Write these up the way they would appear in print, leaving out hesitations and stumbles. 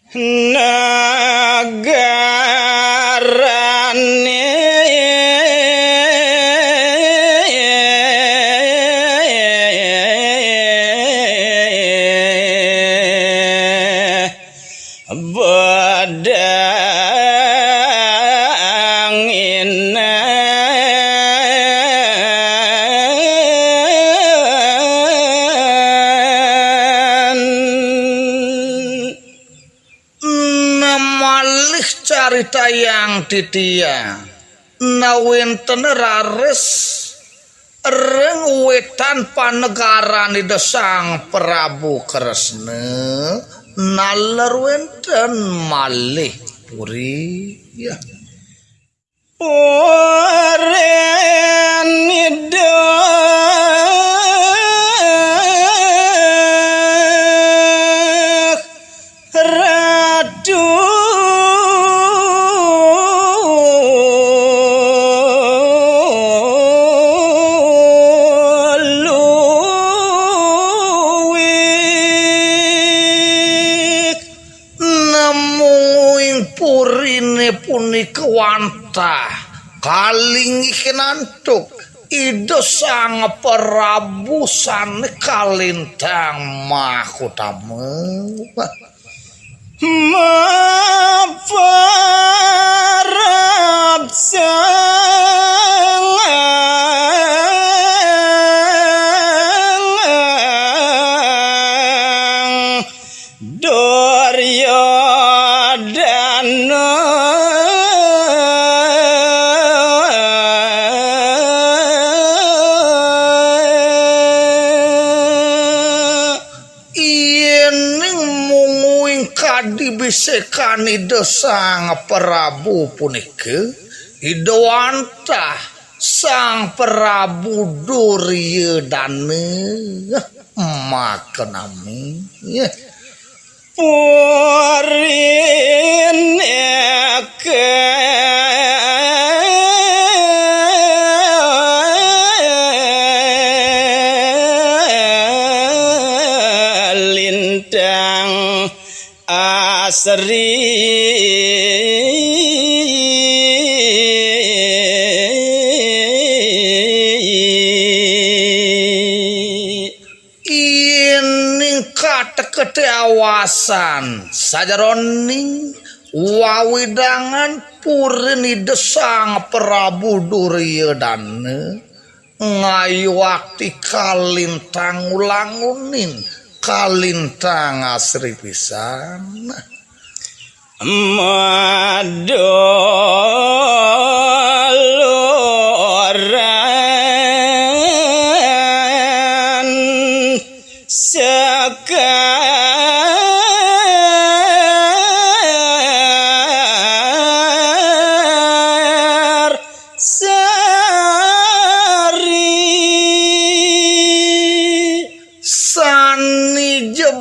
nagarane carita yang titia nawinten rares reng wetan panegaran di Sang Prabu Kresna naler wenten malih puri ya orenida ratu punika wantah kaling kinantuk Ida Sang Prabu sane kalintang mahutama maparab sang Duryodana bisekan Ida Sang Prabu punika Ida wantah Sang Prabu Duryodana makenami purineke lintang asri ini kate awasan sajaroning wawidangan purin Ida Sang Prabu Duryodana ngayuwakti kalintang ulangunin kalintang asri pisan madoloran sekar sani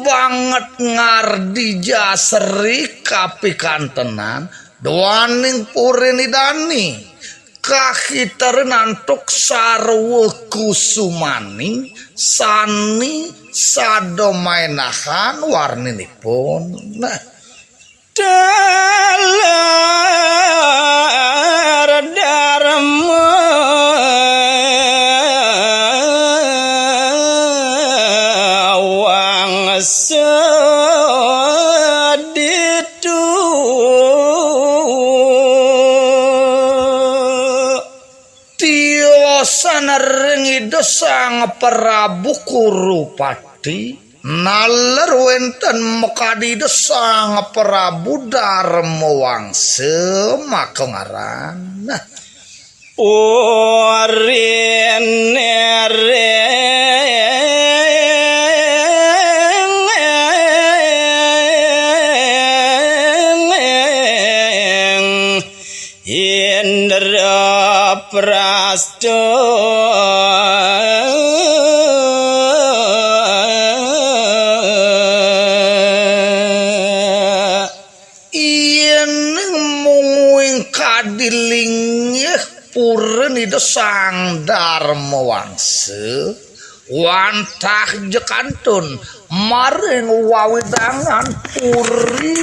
banget ngardi jasri kapikantenan doaning purini dani kahiter nantuk sarwa kusumani sani sadomainahan warninipun nah dalar dharma seditu tiosan reng Ida Sang Prabu Kurupati naler wenten mekadi Ida Sang Prabu Darmawangsa makengaran orenere Indra Prasto pureun Ida Sang Darmawangsa wantah jekantun maring wawedangan puri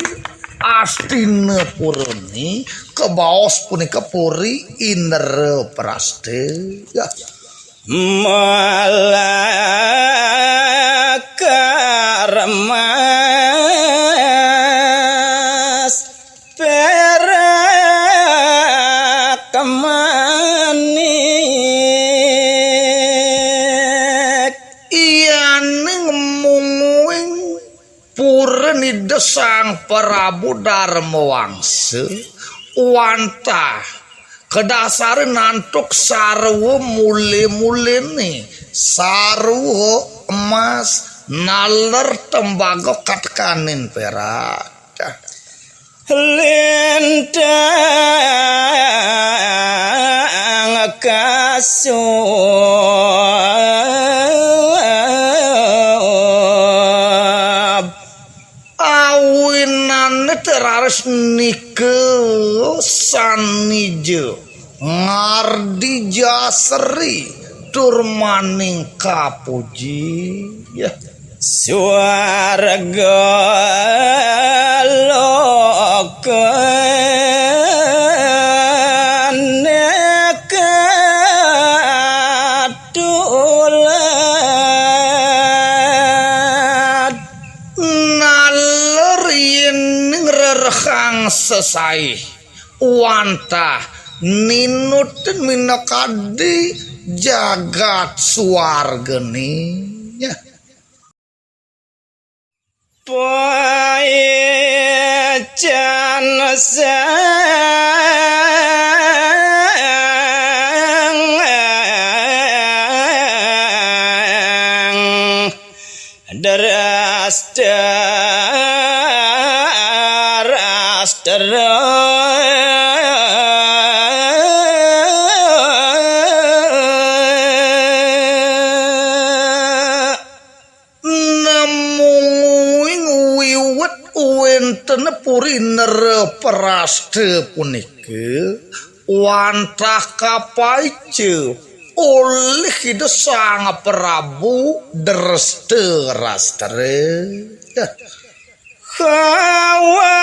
Astina purni kebaos punika puri Indraprasta ya. Malakarmas perak manik Iyaning mungguing purni Sang Prabu Darmawangsa wantah kedasar nantuk sarwa mule-mulene sarwa emas naler tembaga katkanin perak lintang kasuap awinane teraris nike sanijo Ngardi Jasri Turmaning kapuji ya Swarga lokatulat naler yen ngrerhang sesai wantah ninuten minakadi jagat suargeni ya Paecan sang deras wenten puri Indraprasta punika wantah kapaice oleh Sang Prabu Drestarstra ya kawanan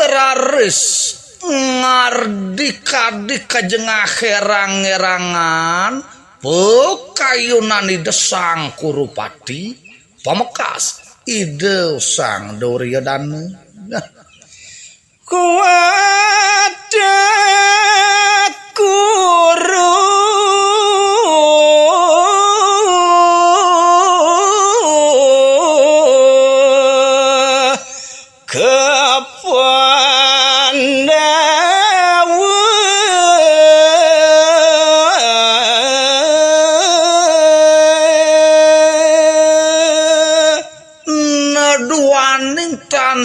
teraris ngardi-kadi kajeng herang-herangan pekayunan ide Sang Kurupati pamekas ide Sang Duryodana kuada kuru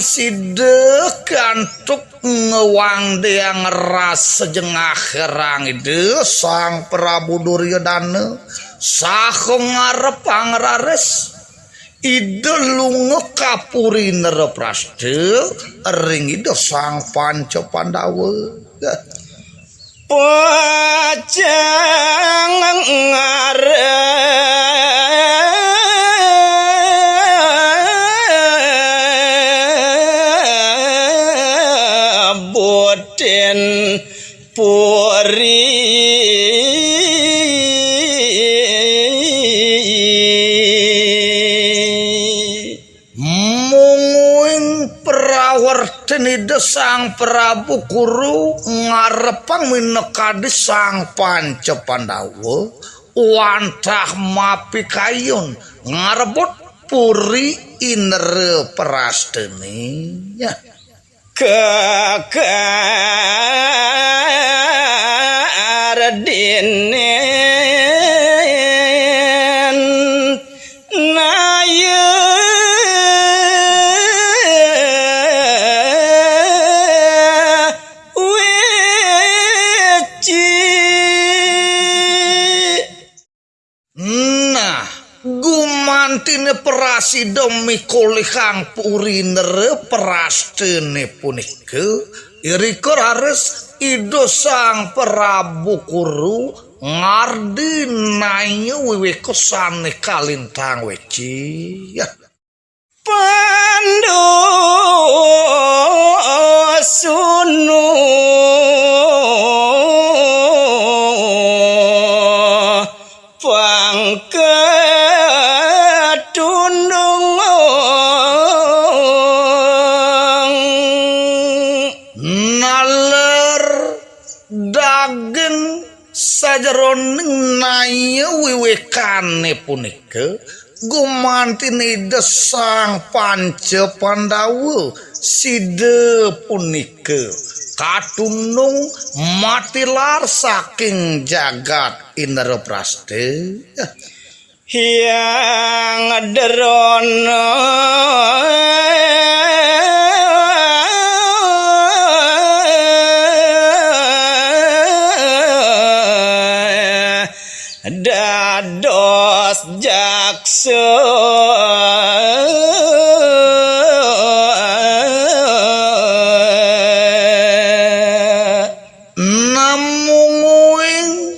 side kantuk ngewang deang ras sejengah herang ide Sang Prabu Duryodana saho ngarep pangrares ide lunga kapuri Indraprasta ring ide Sang Panca Pandawa pajang ngarep boten puri munguing prawerteni Sang Prabu Kuru ngarepang minekadi Sang Panca Pandawa wantah mapi kayun ngarebut puri Indraprasta ya kekardinen naye sasi demi kulikang puriner prastene punika irika rares Ida Sang Prabu Kuru ngardi nayu wiwikosane kalintang weci ya. Pandu sunu pangketundung naler daging sajeroning nayu wiwikane punika gumantine desang Panca Pandawa sida punika katunung matilar saking jagat Indraprasta yang derono dados jaksa namung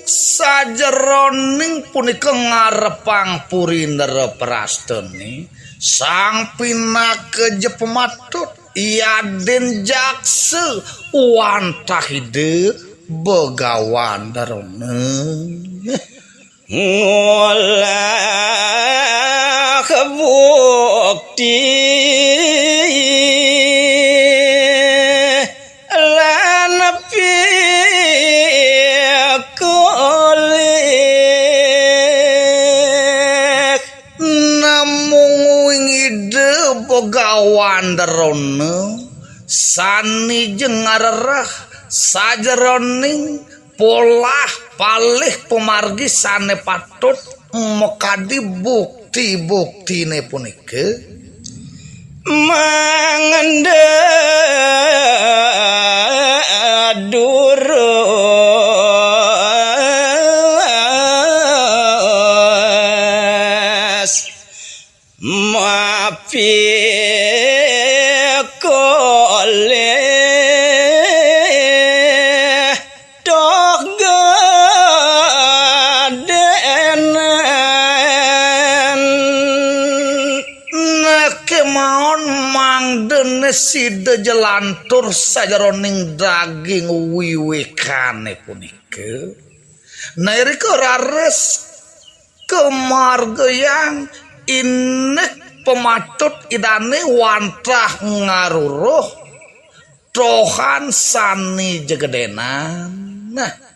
sajeroning punika ngarepang Purindra Prastani sang pinaka pematut Yaden jaksa wantahide begawan darone ngolah bukti lan pikoleh namung ngide begawan darone sani jeung ngarerah sajeroning polah palih pemargi sane patut mekadi bukti-buktine punika mangandha durus mapikoleh dene sida jelantur sajeroning daging wiwikane punika nairika rares kemargayang inek pematut idane wantah ngaruruh tohan sani jegedenan nah